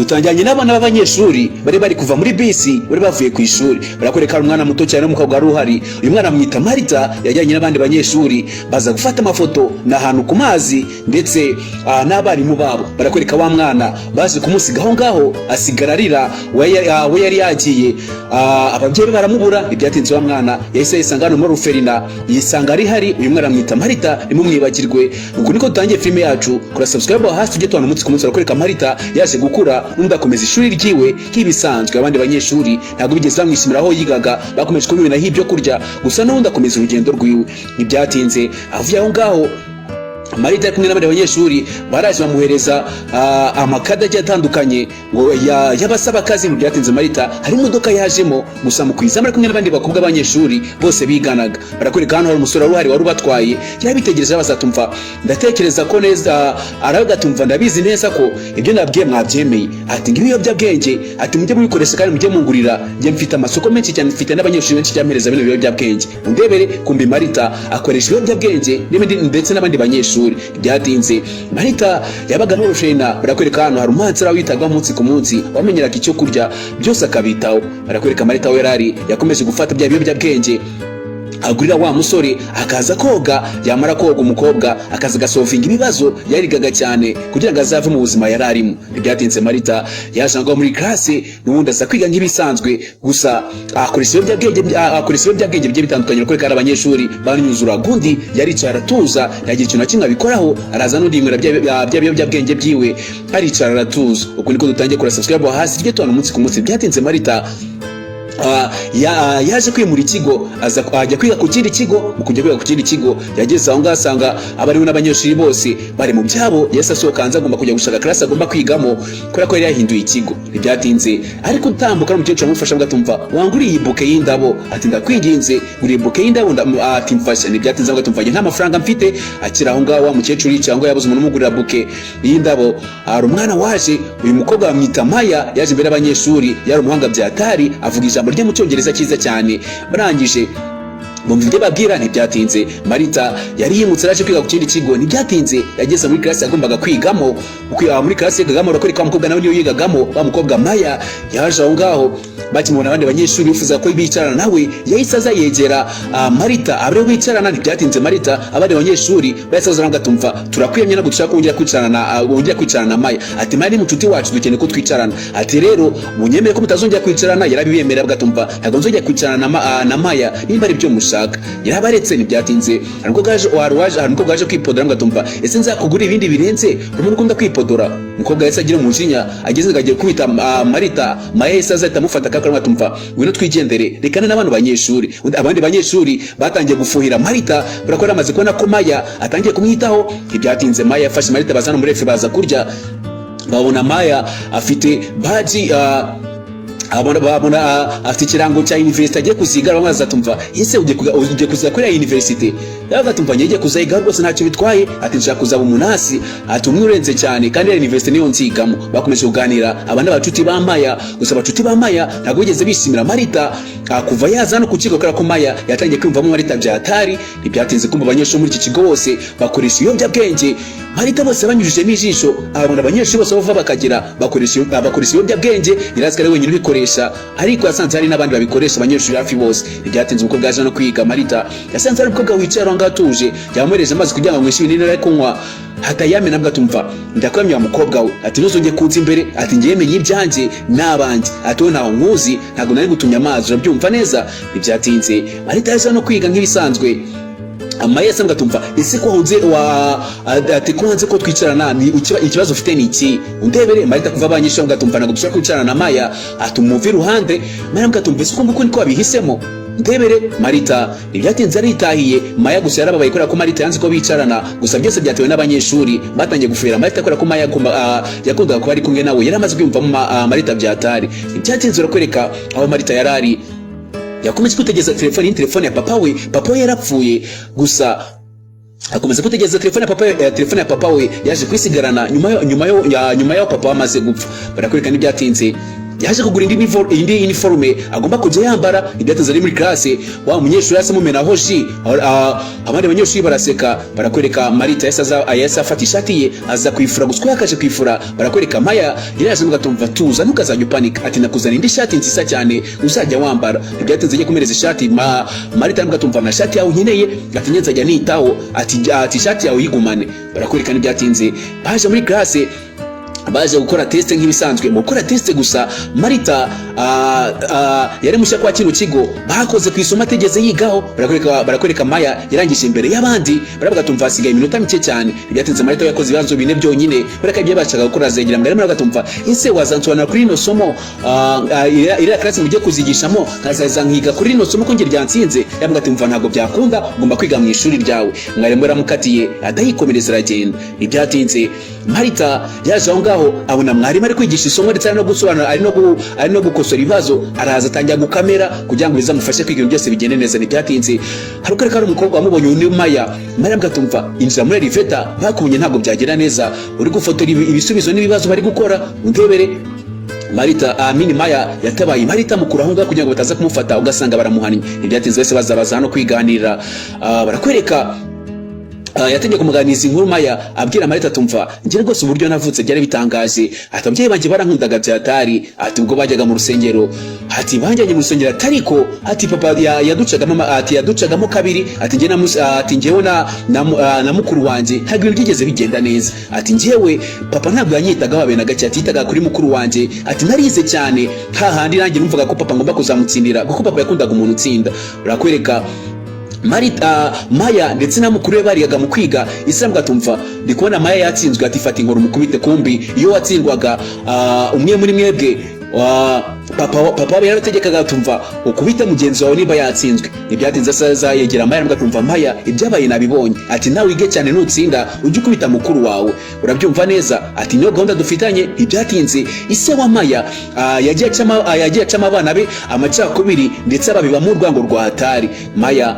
dutangiranye n'abana b'abanyeshuri bari kuva muri bisi bari bavuye ku ishuri. Barakwereka umwana muto cyane n'umukobwa wari uhari. Uyu mwana amwita Marita, yajyanye n'abandi banyeshuri baza gufata amafoto n'ahantu ku mazi ndetse n'abarimu babo. Barakwereka wa mwana baje kumusiga aho ngaho asigara arira, we yari yagiye. Ababyeyi baramubura, ibyatinze wa mwana yahise yisanga hano muri Ruferina, yisanga ari hari. Uyu mwana amwita Marita, nimumwibagirwe. Uko niko dutangiye filime yacu. Kora subscribe hasi tujye tubana umunsi ku munsi. Barakwereka Marita yaje gukura n'undi akomeza ishuri ryiwe nk'ibisanzwe. Abandi banyeshuri ntabwo bigeze bamwishimira aho yigaga, bakomeje kumubona ibyo kurya gusa n'undi akomeza urugendo rwiwe. Ntibyatinze avuye aho ngaho Marita ari kumwe n'abandi banyeshuri baraje bamuhereza amakada agiye atandukanye ngo yabasaba akazi. Mu byatinze Marita hari imodoka yajemo gusa mu kwizama ari kumwe n'abandi bakobwa b'abanyeshuri bose biganaga. Barakwereka hano hari umusore wari ubatwaye, yarabitegereje abazatumva ndatekereza ko neza, aragatumva ndabizi neza ko ibyo nabwiye mwabyemeye. Ati ngibi ibiyobyabwenge, ati mujye mubikoresha kandi mujye mungurira, njye mfite amasoko menshi cyane, mfite n'abanyeshuri benshi cyampereza bino biyobyabwenge. Undebere kumbi Marita akoresha ibiyobyabwenge ndetse n'abandi banyeshuri. Byatinze Marita yabaga no Ruferina. Barakwereka hano hari umuhansara witaga umunsi ku munsi wamenyeraga icyo kurya byose akabitaho. Barakwereka Marita we yarari yakomeje gufata bya biyobyabwenge, agurira wa musore akaza koga, yamara koga umukobwa akaza gasovinga ibibazo yarigaga cyane kugira ngo azave mu buzima yararimo. Byatinze Marita yaje ngo muri classe n'ubundi aza kwiga nk'ibisanzwe gusa akoresha ibiyobyabwenge bye bitandukanye. Barakwereka hari abanyeshuri banyuzura gundi yaricara aratuza, yagira ikintu na kimwe abikoraho, araza n'undi yimwera bya biyobyabwenge byiwe aricara aratuza. Uko niko dutangiye kora subscribe hasi tujye tubana umunsi ku munsi. Byatinze Marita yaje kwimura ikigo, ajya kwiga ku kindi kigo. Mu kujya kwiga ku kindi kigo yageze aho ngaho asanga abarimu n'abanyeshuri bose bari mu byabo. Yese asohoka hanze agomba kujya gushaka class agomba kwigamo kubera ko yari yahinduye ikigo. Ntibyatinze ariko utambuka n'umukecuru amufasha ngatumva wanguriye ibuke y'indabo. Ati ndakwinginze nguriye ibuke y'indabo, ati mfasha. Ntibyatinze ngatumva nta mafaranga mfite. Akira aho ngaho wa mukecuru yicaye ngo yabuze umuntu umugurira buke y'indabo. Hari umwana waje, uyu mukobwa bamwita Maya, yaje imbere y'abanyeshuri, yari umuhanga byatari, avuga ijambo rye mu cyongereza cyiza cyane. Barangije bumva ibyo babwira. Ntibyatinze Marita yari yimutse araje kwiga ku kindi kigo. Ntibyatinze yageze muri class yagombaga kwigamo. Muri class yigagamo barakwereka umukobwa nawe niyo yigagamo, wa mukobwa Maya yaje aho ngaho. Bakimubona abandi banyeshuri bifuza ko bicarana nawe, yahise aza yegera Marita abari bicarana. Ntibyatinze Marita abandi banyeshuri bahise baza ngatumva turakwiyemye no gushaka kongera kwicarana na Maya. Ati Maya ni mucuti wacu dukeneye ko twicarana. Ati rero munyemere ko mutazongera kwicarana. Yarabibemerera bagatumva ntabwo nzongera kwicarana na Maya nimba ari byo mushaka. Yarabaretse. Ntibyatinze ariko gaje kwipodora ngatumva ese nzakugura ibindi birenze umuntu ukunda kwipodora. Umukobwa yahise agira umujinya, ageze ngagiye kubita Marita. Maya yahise azahita amufata akakora ngatumva ngwino twigendere rekana n'abantu banyeshuri. Abandi banyeshuri batangiye gufuhira Marita barakora amaze kubona ko Maya atangiye kumwitaho. Ntibyatinze Maya yafashe Marita bazana muri refe baza kurya. Babona Maya afite baji babona afite ikirango cya university agiye kuziga. Bamwe bazatumva ese ugiye kuza kuri university, yagatumva ngiye kuzayiga rwose ntacyo bitwaye. Ati nshaka kuzaba umunasi. Ati umwe urenze cyane kandi university niyo nzigamo. Bakomeje kuganira abana bacuti ba Maya, gusa abacuti ba Maya ntabwo bigeze bishimira Marita kuva yaza no ku kigo kubera ko Maya yatangiye kwiyumvamo Marita byatari. Ntibyatinze kumva abanyeshuri muri iki kigo bose bakoresha ibiyobyabwenge. Marita bose banyujijemo ijisho, abona abanyeshuri bose bava bakagira bakoresha ibiyobyabwenge. Irazika ari wenyine ubikoresha, ariko yasanze hari n'abandi babikoresha abanyeshuri hafi bose. Ntibyatinze umukobwa yaje no kwiga. Marita yasanze ari umukobwa wicara aho atuje, yamuhereje amazi kugira ngo mwishime n'inara kunywa. Hatayamena bwatumva ndakwamye wa mukobwa we. Ati nuzongeye kunza imbere. Ati ngiye menye ibyanjye n'abanje. Ati we ntaho nkuzi, ntabwo nari gutumya amazi, urabyumva neza. Ntibyatinze Marita yaje no kwiga nk'ibisanzwe. Maya sanga tumva ese ko hunze ati ko hanze ko twicarana ni ikibazo ufite ni iki. Undebere Marita kuva abanyeshuri ngatumva nago dushaka kwicarana na Maya. Atumumva iruhande. Maya ngatumva ese ko nguko niko wabihisemo. Ndebere Marita ntibyatinze aritahiye. Maya gusa yarababaye kubera ko Marita yanze ko bicarana, gusa byose byatewe n'abanyeshuri batangiye gufera Marita kubera ko Maya yakundaga kuba ari kumwe nawe. Yaramaze kwiyumvamo Marita byatari. Ntibyatinze urakwereka aho Marita yarari. Yakomeje kutegeza telefone ya papa we. Papa we yarapfuye, gusa akomeza kutegeza telefone ya papa we yaje kwisigarana nyuma yo papa amaze gupfa. Barakwereka n'ibyatinze yaje kugura indi uniforme agomba kujya yambara. Ibyatinze ari muri classe wa munyeshuri yase mumenaho ji abandi banyeshuri baraseka, barakwereka Marita yasa afata ishati ye aza kwifura guswa yakaje kwifura, barakwereka Maya yiraje mugatumva tuza ntukazajya panic ati nakuzana indi shati nziza cyane uzajya wambara. Ibyatinze ngiye kumereza ishati Marita mugatumva na shati yawe nkeneye ati nzajya nitaho ati shati yawe yigumane. Barakwereka n'ibyatinze baje muri classe baje gukora test nk'ibisanzwe. Mu gukora test gusa Marita yari mushya kwa kino kigo bakoze kwisoma ategeze yigaho. Barakwereka Maya yarangije imbere y'abandi, baravugatumva hasigaye iminota mike cyane. Ibyatinze Marita yakoze ibibanzo bine byonyine, barakabye bacaga gukora zegera mbere. Baravugatumva ese wazansobanura kuri ino somo iriya classe mugiye kuzigishamo nkazaza nkiga kuri ino somo ko nge ryansinze. Yavugatumva ntago byakunda, ugomba kwiga mu ishuri ryawe. Mwarimu yaramukatiye adayikomereza aragenda. Ibyatinze Marita yaje aho ngaho abona mwarimu ari kwigisha isomo ndetse no gusobanura ari no gukosora ibibazo, araza atangira gukamera kugira ngo bizamufashe kwiga byose bigende neza. Ntibyatinze harukare kari umukobwa wamubonye undi Maya mugatumva injira muri Riveta bakubonye ntago byagera neza, uri gufotora ibisubizo n'ibibazo bari gukora undebere. Marita Maya yatabaye Marita mukuru aho ngaho kugira ngo bataza kumufata ugasanga baramuhanye. Ibyatinze wese bazabaza hano kwiganira. Barakwereka yategeye kumuganiza inkuru Maya abwira Marita tumva ngire rwose uburyo navutse byari bitangaje, ati ababyeyi banjye barankundaga byatari, ati ubwo bajyaga mu rusengero, ati banjyanye mu rusengero atariko ati papa yaducagamo kabiri, ati ngewe na mukuru wanjye ntabwo ibintu byigeze bigenda neza, ati ngewe papa ntabwo yanyitaga wabe na gake, atitaga kuri mukuru wanjye, ati narize cyane hahandi nanjye numvaga ko papa ngomba kuzamutsindira kuko papa yakundaga umuntu utsinda. Barakwereka Maya ndetse na mukuru we bariyaga mu kwiga. Islam gatumva ndikubona Maya yatsinzwe, ati fata inkuru mukubite, kumbi iyo watsindwaga umwe muri mwebwe papa yarategekaga tumva ukubita mugenzi wawe niba yatsinzwe. Ibyatinze saza yegera Maya mugatumva Maya ibyabaye nabibonye, ati nawe wige cyane nutsinda ujye ukubita mukuru wawe, urabyumva neza, ati niyo gahunda dufitanye. Ibyatinze ise wa Maya yagiye acama abana be amacakubiri ndetse ababibamo urwango rwa hatari. Maya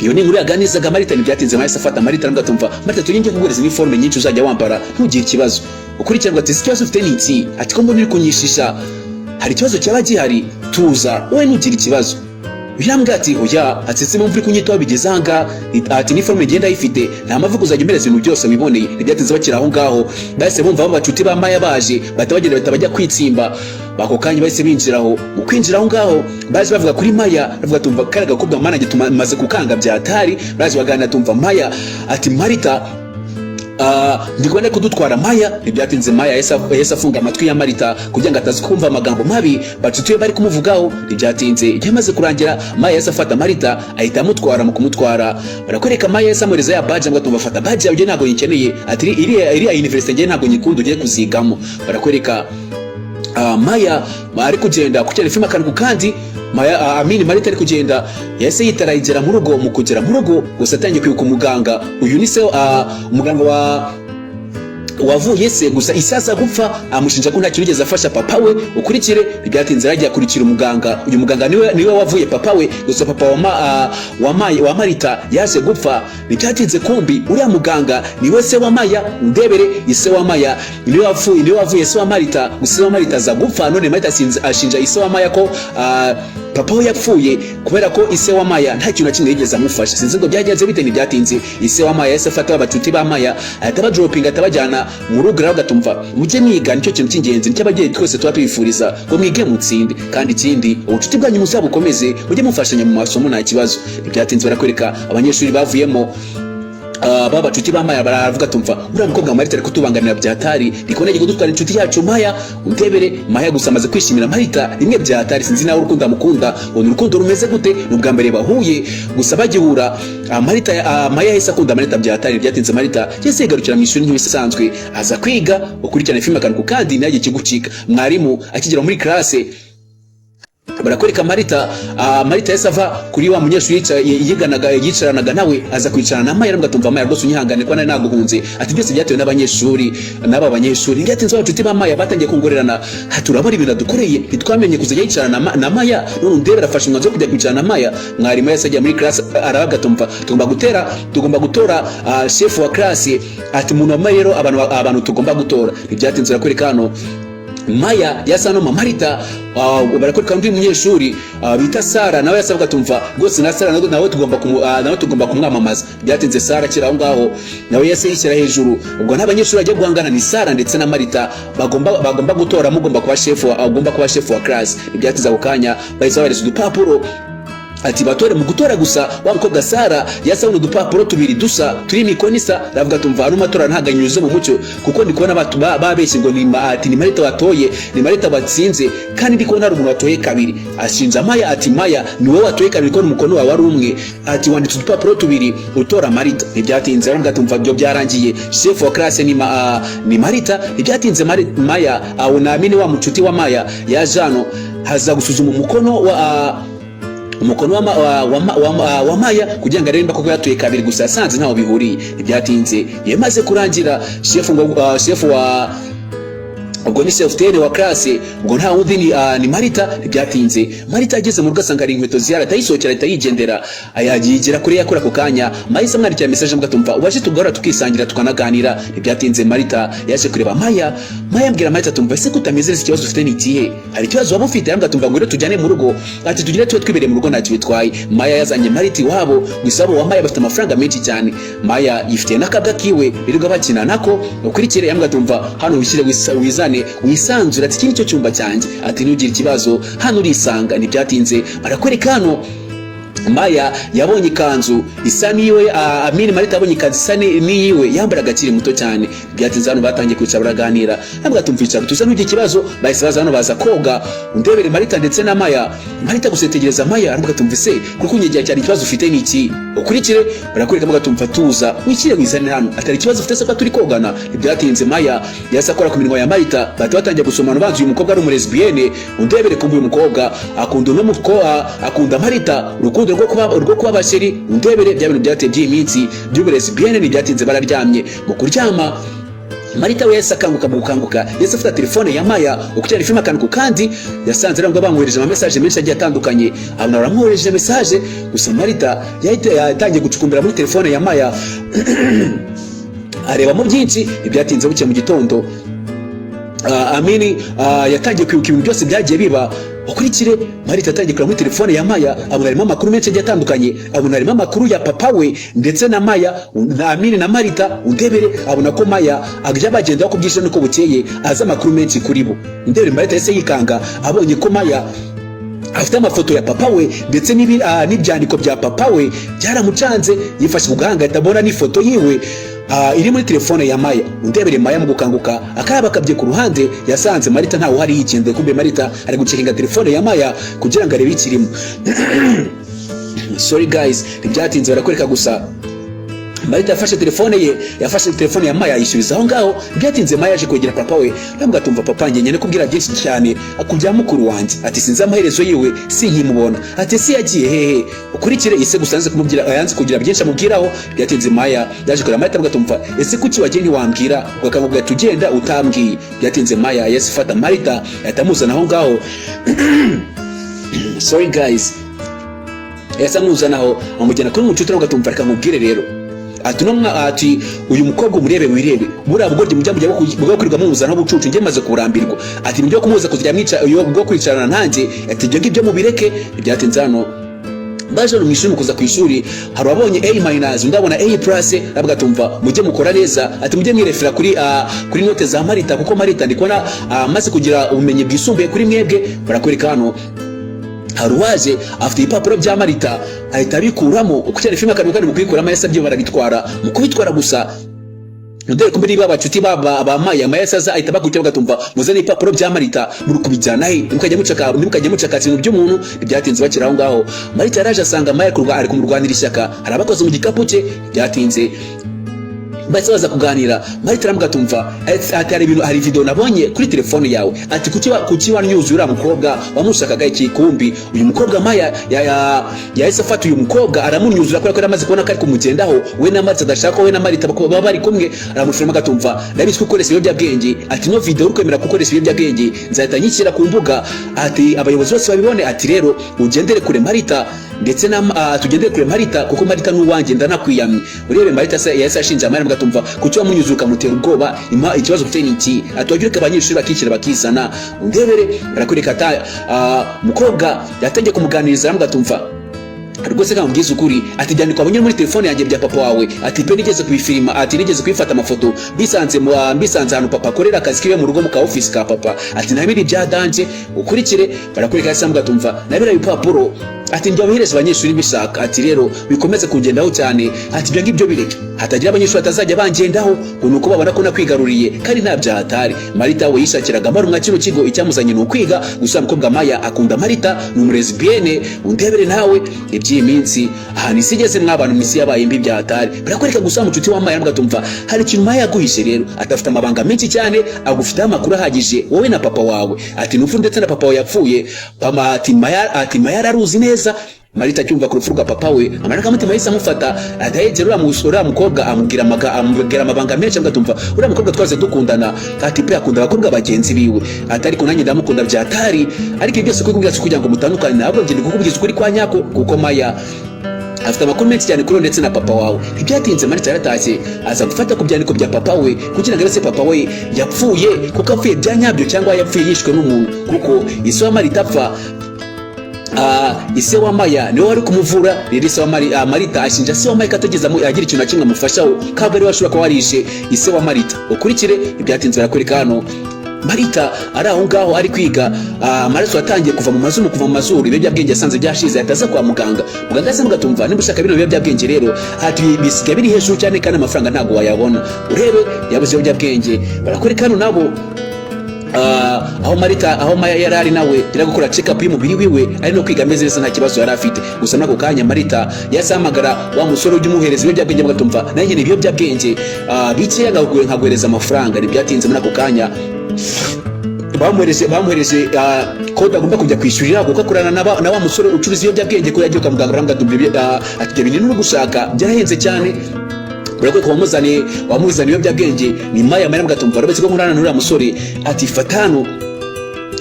iyo ni inkuru yaganizaga Marita. Ntibyatinze Maya afata Marita mugatumva Marita turinge kugureza uniforme nyinshi uzajya wambara ntugire ikibazo. Ukurikirana ati ikibazo ufite ni iki, ati ko mbona uri kunyishisha hari ikibazo cyaba gihari, tuza wowe ntugire ikibazo. Birambwa ati oya, ati se mumvuri kunyitaho bigeze hanga, ati uniforme ngenda yifite nta mavuko uzajya umereza ibintu byose wiboneye. Ntibyatinze bakira aho ngaho bahise bumva abacuti ba Maya baje batabagenda batabajya kwitsimba. Bako kanya bahise binjiraho, mu kwinjira aho ngaho baje bavuga kuri Maya, bavuga tumva karaga ko bwamanage tumaze kukanga byatari. Baje bagana tumva Maya ati Marita ndigwanda kudutwara Maya. Ntibyatinze Maya yesa afunga amatwi ya Marita kugira ngo atazi kumva amagambo mabi bacutuye bari kumuvugaho. Ntibyatinze ibyamaze kurangira Maya yesa afata Marita ahita amutwara. Mu kumutwara barakwereka Maya yesa amureza ya badge ngo tumva fata badge yawe ntago yikeneye, ati iriya university nge ntago nyikunda ugiye kuzigamo. Barakwereka Maya ari kugenda ku telefone akantu kandi Marita ari kugenda yase yitarayigera mu rugo. Mu kugera mu rugo gusa atangiye kwibuka umuganga uyu ni se umuganga wavuye se gusa isaza gupfa amushinja ko nta kintu yigeze afasha papa we. Ukurikire Ntibyatinze yagiye akurikira umuganga. Uyu muganga niwe wavuye papa we, gusa papa wa Marita yaje gupfa. Ntibyatinze kumbi uriya muganga niwe se wa Maya, ndebere ise wa Maya niwe wavuye se wa Marita, gusa wa Marita aza gupfa. None Marita ashinja ise wa Maya ko papa we yapfuye kubera ko ise wa Maya nta kintu kimwe yigeze amufasha. Sinzi ngo byagenze bite. Ntibyatinze ise wa Maya yase afata abacuti ba Maya ataba dropping atabajyana mu rugo gatumva mujye mwiga, nicyo kintu cy'ingenzi cy'abagiye twese tuba twifuriza ngo mwige mutsinde, kandi ikindi ubucuti bwanyu muzabukomeze mujye mufashanya mu masomo nta kibazo. Ntibyatinze barakwereka abanyeshuri bavuyemo babacuti ba Maya baravuga tumva uriya mukobwa Marita ari kutubanganira byatari, nikoneye kudutwara inshuti yacu Maya undebere. Maya gusa amaze kwishimira Marita rimwe byatari. Sinzi nawe urukundo amukunda ngo urukundo rumeze gute, n'ubwa mbere bahuye gusa bagihura Maya yahise akunda Marita byatari. Byatinze Marita yese yigarukira mu ishuri nk'ibisanzwe aza kwiga. Ukurikirana filime akantu kandi naye kigucika. Mwarimu akigera muri classe barakwereka Marita yese ava kuri wa munyeshuri yicaranaga nawe aza kwicarana na Maya mugatumva Maya rwose unyihangane ko naguhunze, ati byose byatewe n'abanyeshuri n'abanyeshuri. Ntibyatinze abacuti ba Maya batangiye kongorerana, turabona ibintu dukoreye ntitwamenye kuzajya yicarana na Maya. None ndebera afashe umwanzuro wo kujya kwicarana na Maya. Mwarimu yese ajya muri class aravuga tumva tugomba gutora chef wa class, ati umuntu wa Maya rero abantu tugomba gutora. Ntibyatinze arakwereka hano Maya yasa no Marita barakoreka undi munyeshuri bita Sara nawe yasabwa tumva gose na Sara nawe tugomba kumwamamaza. Byatinze Sara kira aho ngaho nawe yase yishyira hejuru. Ubwo n'abanyeshuri ajya guhangana ni Sara ndetse na Marita bagomba gutora mugomba kuba chef wa class. Byatinze ako kanya bahise bareza udupapuro ati batore mu gutora gusa. Wa mukobwa Sara yasabona udupapuro tubiri dusa turi mikonisa ravuga tumva ari matora ntaganyuze mu mucyo kuko ndi kubona abantu babeshye ngo ni Marita watoye, ni Marita batsinze, kandi ndi kubona ari umuntu watoye kabiri. Ashinja Maya ati Maya ni wowe watoye kabiri ko umukono wawe ari umwe, ati wanditse udupapuro tubiri utora Marita. Ntibyatinze ravuga tumva byo byarangiye chef wa class ni Marita. Ntibyatinze Maya aho naamini wa mucuti wa Maya ya Jano haza gusuzuma umukono wa Maya kugira ngo arebe ko yatuye kabiri gusa yasanze ntaho bihuriye. Ibyatinze yemaze kurangira chef wa ubwo ni self-tene wa class ngo nta wundi ni Marita. Ibyatinze Marita ageze mu rugo asanga ari inkweto ziyara tayisohokera tayigendera ayagigira kuri yakora ko kanya. Mahise amwandikira message mugatumva ubaje tugahora tukisangira tukanaganira. Ibyatinze Marita yaje kureba Maya ambwira Marita tumva ese kutameze ikibazo ufite ni ikihe, hari ikibazo waba ufite? Aramugatumva ngo tujyane mu rugo, ati tugire tuwe twibereye mu rugo ntacyo bitwaye. Maya yazanye Marita wabo gisabo wa Maya bafite amafaranga menshi cyane. Maya yifite nakabwa kiwe birirwa bakina nako ukurikire. Yamugatumva hano wishyire wizane wisanzura ati kini cyo cyumba cyanjye, ati nugira ikibazo hano urisanga. Ntibyatinze barakwereka hano Maya yabonye ikanzu isa niwe Amini Marita yabonye ikanzu isa niwe yambara agakiri muto cyane. Byatinze hano batangiye kwicara baraganira. Nabwo tumvicara tuza n'ugiye ikibazo bahise baza hano baza koga undebere Marita ndetse na Maya. Marita gusetegereza Maya aravuga tumvise kuko unyegiye cyane ikibazo ufite ni iki. Ukurikire barakwereka muga tumva tuza wikire wizane hano atari ikibazo ufite se ko turi kogana. Byatinze Maya yasa akora ku minwa ya Marita bahita batangiye gusomana banzu uyu mukobwa ari umulesbienne undebere kumbe uyu mukobwa akunda no mukobwa akunda Marita urukundo rwo kuba basheri undebere bya bintu byatebye iminsi by'uburezbienne. Ntibyatinze bararyamye mu kuryama Marita we yasa akanguka yasa afite telefone ya Maya ukujyana filime akantu kandi yasanze ngo bamwohereje ama message menshi agiye atandukanye. Abana baramwohereje message gusa Marita yatangiye gucukumbira muri telefone ya Maya arebamo byinshi. Ibyatinze buke mu gitondo Amini yatangiye kwibuka ibintu byose byagiye biba. Ukurikire Marita atangiye kura muri telefone ya Maya abona harimo amakuru menshi agiye atandukanye. Abona harimo amakuru ya papa we ndetse na Maya na Amini na Marita undebere abona ko Maya agya bagenda bakubwisha nuko bukeye aza amakuru menshi kuri bo. Ndebere Marita yese yikanga abonye ko Maya afite amafoto ya papa we ndetse n'ibyandiko bya papa we byaramucanze. Yifashe kugahanga atabona n'ifoto yiwe iri muri telefone ya Maya. Undebere Maya mu gukanguka akaraba kabye ku ruhande yasanze Marita ntawe hari yikende, kumbe Marita ari gucekinga telefone ya Maya kugira ngo arebe ikirimo. Sorry guys, ntibyatinze barakwereka gusa Marita yafashe telefone ya Maya yisubiza aho ngaho. Byatinze Maya yaje kwegera papa we aramugatumva papa njye nyene kubwira byinshi cyane akubya mukuru wanjye, ati sinzi amaherezo yiwe sinkimubona, ati si yagiye hehe. Ukurikire ise gusanze kumubwira yanze kugira byinshi amubwiraho. Byatinze Maya yaje kora Marita agatumva ese kuki wagiye ntiwambwira ukamubwira tugenda utambwiye. Byatinze Maya yasifata Marita yatamuzana aho ngaho. Sorry guys, yasamuzana aho amujyana kuri umucuti agatumva akamubwire rero ati uyu mukobwa umurebe wirebe bura bugorye mujya bwo kwirirwa muzana n'ubucucu nge maze kurambirwa. Ati nibyo kumuza kuzijya mwica bwo kwicarana nanjye, ati ibyo ngibyo mubireke. Byatinze hano baje no mwishuri mukuza ku ishuri hari abonye A- ndabona A+ ravuga tumva mujye mukora neza, ati mujye mwirefera kuri note za Marita kuko Marita ndikona maze kugira ubumenyi bwisumbuye kuri mwebwe. Barakwereka hano haruwaje afite ipapuro bya Marita ahita bikuramo ukucyane filime kandi mu kwikuramo yasabye barabitwara mu kubitwara gusa. Ndere kumbe niba abacuti ba Maya yasaza ahita bakujya bagatumva muzane ipapuro bya Marita muri kubijyana he nimukajya mucaka ibintu by'umuntu. Byatinze bakira aho ngaho Marita yaraje asanga Maya ari kumurwanira ishyaka, hari abakoze mu gikapu cye. Byatinze bahise baza kuganira. Marita aramugatumva ati hari video nabonye kuri telefone yawe, ati kuki wanyuze uriya mukobwa wamushakaga ikikumbi. Uyu mukobwa Maya yahise afata uyu mukobwa aramunyuzura kubera ko yaramaze kubona ko ari kumugendaho we na Marita adashaka we na Marita baba bari kumwe. Aramushiramo agatumva ndabizi ko ukoresha ibiyobyabwenge, ati no video uri kwemera gukoresha ibiyobyabwenge nzahita nyishyira ku mbuga, ati abayobozi bose babibone. Ati rero ugendere kure Marita ndetse na tugendere kure Marita kuko Marita n'uwanjye ndanakwiyamye. Urebe Marita yahise ashinja Maya ngatumva kuki wamunyuzuka mutera ubwoba ikibazo ufite niki atwagira abanyeshuri bakikira bakizana undebere barakwereka ata mukobwa yatangiye kumuganiriza ngatumva rwose kamubwiza ukuri ati byandikwa abonye muri telefone yanjye bya papa wawe ati pe nigeze kubifilima ati nigeze kwifata amafoto bisanze hano papa akorera akazi kiwe mu rugo mu ka office ka papa ati nabiri bya danje ukurikire barakwereka yasa ngatumva nabira ibipapuro ati njya bihereza abanyeshuri bishaka ati rero bikomeze kungendaho cyane ati ibyo ngibyo bireke hatagira abanyeshuri atazajya bangendaho nuko babona ko nakwigaruriye kandi nta byahatari Marita we yishakiraga marumwa kino kigo icyamuzanye no kwiga gusa mukobwa Maya akunda Marita ni umurezbienne undebere nawe iby'iyi minsi aha nisigeze mwabana misi yabaye imbi byahatari barakwereka gusa mucuti wa Maya ngatumva hari ikintu Maya yaguhishe rero atafite amabanga menshi cyane agufite amakuru ahagije wowe na papa wawe ati nufu ndetse na papa wawe yapfuye pama ati Maya araruzi neza Marita cyumva ku rufuga papa we amaraka mutima yise amufata adahegera ura mukobwa amubwira amabanga menshi ngatumva ura mukobwa twaze dukundana ati pe akunda abakobwa bagenzi biwe atari ko nanjye ndamukunda byatari ariko byose kwikubwira kugira ngo mutandukane nabwo ngende kukubwiza ukuri kwa nyako kuko Maya afite amakuru menshi cyane kuri ndetse na papa wawe ntibyatinze Marita yaratashye aza gufata ku byandiko bya papa we kugira ngo ese papa we yapfuye kuko apfuye byanyabyo cyangwa yapfuye yishwe n'umuntu kuko ise wa Marita apfa ise wa Maya niwe wari kumuvura rero ise wa Marita ashinja ise wa Maya katageza agira ikintu kimwe amufashaho kabwo ari washobora kuba warishe ise wa Marita ukurikire ibyatinze barakwereka hano Marita ari aho ngaho ari kwiga amaraso yatangiye kuva mu mazuru ibiyobyabwenge yasanze byashize yataza kwa muganga ase mugatumva nimba ushaka bino biyobyabwenge rero ati bisigaye biri hejuru cyane kandi amafaranga ntago wayabona urebe yabuze ibiyobyabwenge barakwereka hano nabo aho Maya yarari nawe iragukora check up y'umubiri wiwe ari no kwiga ameze neza nta kibazo yari afite gusa nako kanya Marita yasamagara wa musore ujumuhereza ibiyobyabwenge mugatumva nanjye ni ibiyobyabwenge bike nkagwereza amafaranga ntibyatinze muri ako kanya bamuhereje kode agomba kujya kwishyurira kuko akorana na wa musore ucuruza ibiyobyabwenge ko yagiye ukamuganga rangatumva ati ibyo bintu no gushaka byarahenze cyane Urakwe kwa wamuzaniye ibiyobyabwenge ni Maya ngatumva robetse ko nkurana n'uriya musore ati fatano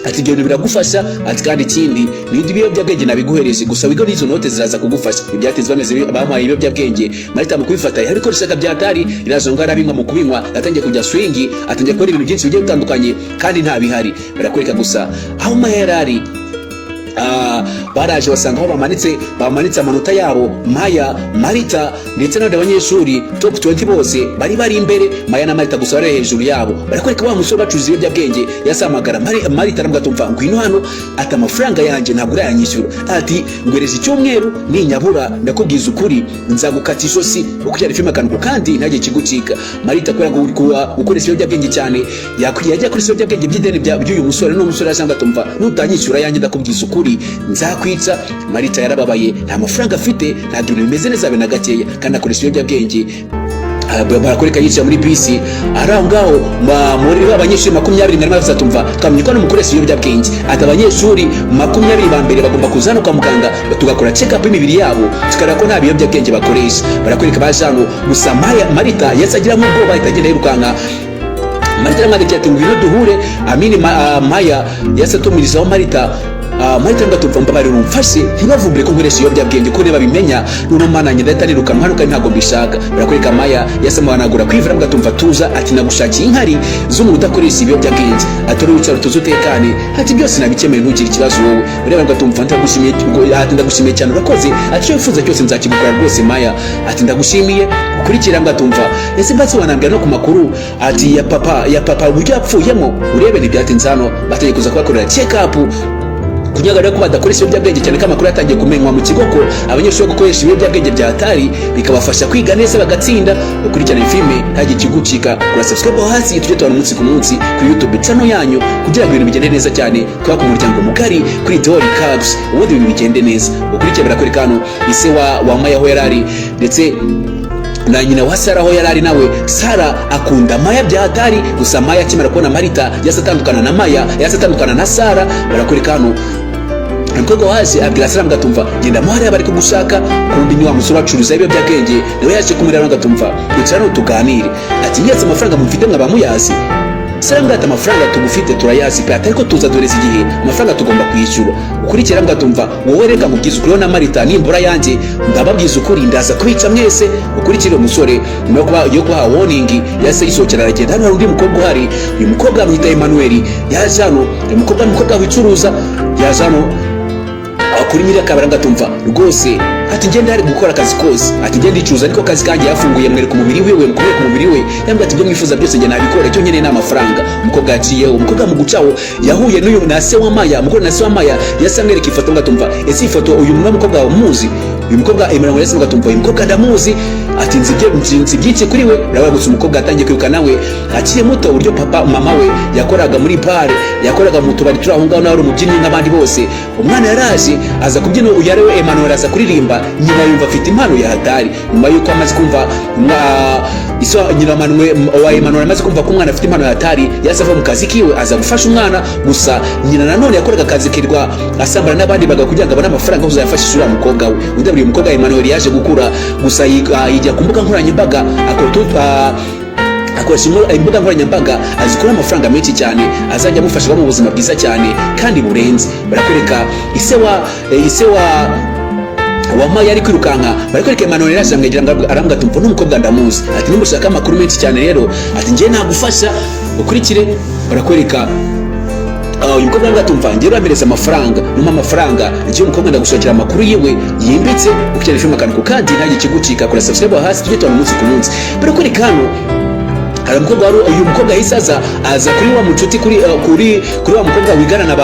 ati ibyo biragufasha ati kandi ikindi n'indi biyobyabwenge nabiguhereje gusa wigo n'izo note ziraza kugufasha ibyatezwa neze bamuhaye ibiyobyabwenge Marita mu kubifata ariko rishaka byatari irazo ngara bimwe mu kubinywa atangiye kujya swingi atangiye gukora ibintu byinshi bigiye bitandukanye kandi nta bihari barakwereka gusa aho Maya yarari baraje basanga aho bamanitse amanota yabo Maya Marita ndetse n'abandi banyeshuri top 20 bose bari imbere Maya na Marita gusa bari hejuru yabo barakwereka wa musore bacuruza ibiyobyabwenge yasamagara Marita aramugatumva ngwino hano ati amafaranga yanjye ntabwo urayanyishyura ati ngwereje icyumweru ninyabura ndakubwiza ukuri nzagukata ijosi ukujyana filime kanuko kandi ntajye kigucika Marita kwera gukoresha ibiyobyabwenge cyane yajya kuri ibiyobyabwenge by'ideni by'uyu musore n'umusore yasangatumva nutanyishyura yanjye ndakubwiza ukuri nzakwica Marita yarababaye nta mafaranga afite nta bintu bimeze neza be na gakeya kandi akoresha ibiyobyabwenge barakoreka yicara muri bisi araho ngaho muri abanyeshuri 20 bazatumva twamenye ko n'umukoresha ibiyobyabwenge ati abanyeshuri 20 ba mbere bagomba kuzana kwa muganga tugakora check up y'imibiri yabo tukara ko nta biyobyabwenge bakoresha barakwereka bajano gusa Marita yasagira mu bwoba itagenda yirukanka Marita mwagati ati ngwino duhure amini Maya yasatumirizaho Marita Marita ngatumva mbabari rumfashe ntibavumbire ko nkoresha ibiyobyabwenge ko reba bimenya nuno mana nyenda itaniruka hano kandi ntago mbishaka barakwereka Maya yasamanagura kwivura ngatumva tuza ati nagushakiye inkari z'umuntu udakoresha ibiyobyabwenge atari wicaro tuzutekane ati byose nabikemeye ntugire ikibazo wowe ureba ngatumva ndagushimiye cyane urakoze ati cyo wifuza cyose nzakigukora rwose Maya ati ndagushimiye ukurikira ngatumva ese mbatse wanambira no ku makuru ati ya papa uburyo yapfuyemo urebe ntibyatinze hano bategeka kuza kubakorera check up kunyagarira ko badakoresha ibiyobyabwenge cyane ko amakuru yatangiye kumenywa mu kigo ko abanyeshuri gukoresha ibiyobyabwenge bya hatari bikabafasha kwiga neza bagatsinda ukurikirana filime ntajye kigucika kura subscribe hasi tujye tubana umunsi ku munsi kuri YouTube channel yanyu kugira ngo ibintu bigende neza cyane kwa ku muryango mugari kuri Dori Cubs ubundi ibintu bigende neza ukurikirana barakwereka hano ise wa Maya ho yarari ndetse na nyina wa Sara ho yarari nawe Sara akunda Maya bya hatari gusa Maya kimara kubona Marita yasatandukana na Maya yasatandukana na Sara barakwereka hano Nkogo waje abwira Sara ngatumva genda muhari abari kugushaka kumbi nywa musura acuruza ibyo byagenge nawe yaje kumurira ngatumva icara no tuganire ati nyetse amafaranga mufite mwabamuyazi Sarambwa ati amafaranga tugufite turayazi pe ariko tuza doreza igihe amafaranga tugomba kwishyura. Ukurikira mbwa tumva wowe reka mubwiza ukuri na Marita nimbura yanjye ndababwiza ukuri ndaza kubica mwese. Ukurikira umusore nyuma yo kuha warning yase isokera aragenda hano undi mukobwa uhari. Uyu mukobwa amwita Emmanuel yaje hano. Uyu mukobwa wicuruza yaje hano kuri nyiri akabaranga tumva rwose ati ngende hari gukora akazi kose, ati ngende icuza ariko kazi kanjye yafunguye mwereka umubiri wiwe mukubye ku mubiri we yambwa ati byo mwifuza byose nge nabikora icyo nyene n'amafaranga. Umukobwa yaciyeho umukobwa mu gucaho yahuye n'uyu na se wa Maya. Umukobwa na se wa Maya yasamwereka ifoto ngatumva ese ifoto uyu mukobwa umuzi. Uyu mukobwa Emmanuel yase ngatumva uyu mukobwa ndamuzi ati nzi byinshi kuri we. Rawa gusa umukobwa atangiye kwiruka nawe aciye muto uburyo papa mama we yakoraga muri bare yakoraga mu tubari turi aho ngaho nawe umubyinnyi nk'abandi bose. Umwana yaraje aza kubyina uyarewe Emmanuel aza kuririmba nyina yumva afite impano ya hatari. Nyuma yuko amaze kumva nyina wa Emmanuel amaze kumva ko umwana afite impano ya hatari yasava mu kazi kiwe aza gufasha umwana. Gusa nyina nanone yakoraga akazi kirwa asambana n'abandi baga kugira ngo abone amafaranga yo kuzayafashisha uriya mukobwa we. Undi mukobwa Emmanuel yaje gukura gusa yijya ku mbuga nkoranyambaga akoresha imbuga nkoranyambaga azikura amafaranga menshi cyane azajya amufasha mu buzima bwiza cyane kandi burenze. Barakwereka ise wa Maya ari kwirukanka barakwereka Emmanuel yaje amwegera arambwa tumva n'umukobwa ndamuzi ati numushaka amakuru menshi cyane rero ati ngiye nagufasha. Ukurikire barakwereka uyu mukobwa ngatumva ngiye ramereza amafaranga numa amafaranga ngiye umukobwa ndagushakira amakuru yiwe yimbitse ukijya filime kanko kandi ntagiye kigucika kuri subscribe hasi tujye tubana umunsi ku munsi. Barakwereka hano hari umukobwa uyu mukobwa yisaza aza kuri wa mucuti kuri wa mukobwa wigana na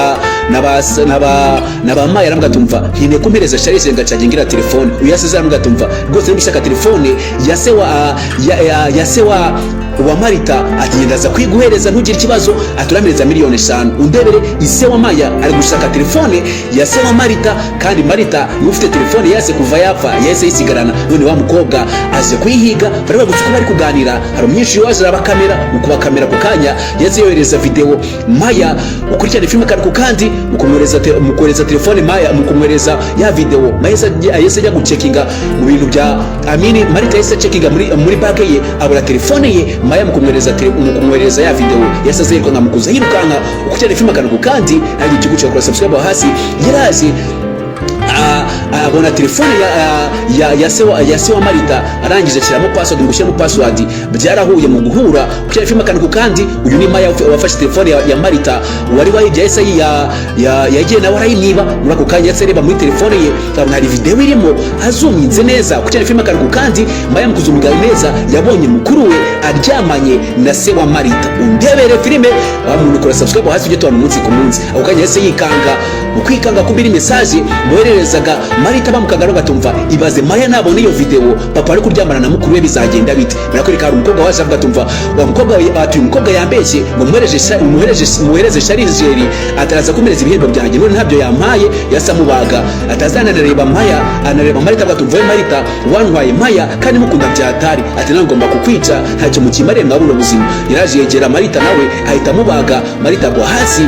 ba Maya arambwa tumva hine kumpereza charge ngacagingira telefone. Uyasiza arambwa tumva rwose nibishaka telefone yase wa Marita ati ndaza kwiguhereza ntugire ikibazo aturamereza miliyoni 5. Undebere ise wa Maya ari gushaka telefone yase wa Marita kandi Marita ufite telefone yase kuva yapfa yase yisigarana. None wa mukobwa aje kuyihiga bari bagusuka bari kuganira hari umnyinshi waje abakamera ukuba kamera ku kanya yase yohereza video Maya ukurikirana filime kandi mukomwereza telefone Maya mukomwereza ya video Maya yase ajya gucekinga mu bintu bya Amini. Marita yase checkinga muri bag ye abura telefone ye Maya mukomwereza ya video yasaze yiko ngamukuza yirukanka ukujya filime kandi ari igikucira kuri subscribe hasi yarazi abona telefone ya se wa Marita arangije kiramo password ngushyiramo password byarahuye mu guhura ukijya filime kandi uyu ni Maya wafashe telefone ya Marita wari wayijya yese yagiye nawe arayiniba muri ako kanya yasereba muri telefone ye abona hari video irimo azuminze neza ukijya filime kandi Maya mukuzumiga neza yabonye mukuru we aryamanye na se wa Marita. Undebere filime wamuntu kora subscribe hasi ujye tubana umunsi ku munsi. Ako kanya yese yikanga ukwikanga kumbira message bohererezaga Marita bamukagaro gatumva ibaze Maya nabone iyo video papa ari kuryamana na mukuru we bizagenda bite. Barakwereka hari umukobwa waje avuga tumva wa mukobwa ati umukobwa yambeshye ngo muhereze sharijeri ataraza kumereza ibihembo byanjye none ntabyo yampaye yasamubaga atazananareba Maya anareba Marita batumva Marita wantwaye Maya kandi mukunda byatari ati nangomba kukwica ntacyo mukimare ngabuno buzima. Yaraje yegera Marita nawe ahita mubaga Marita gwa hasi.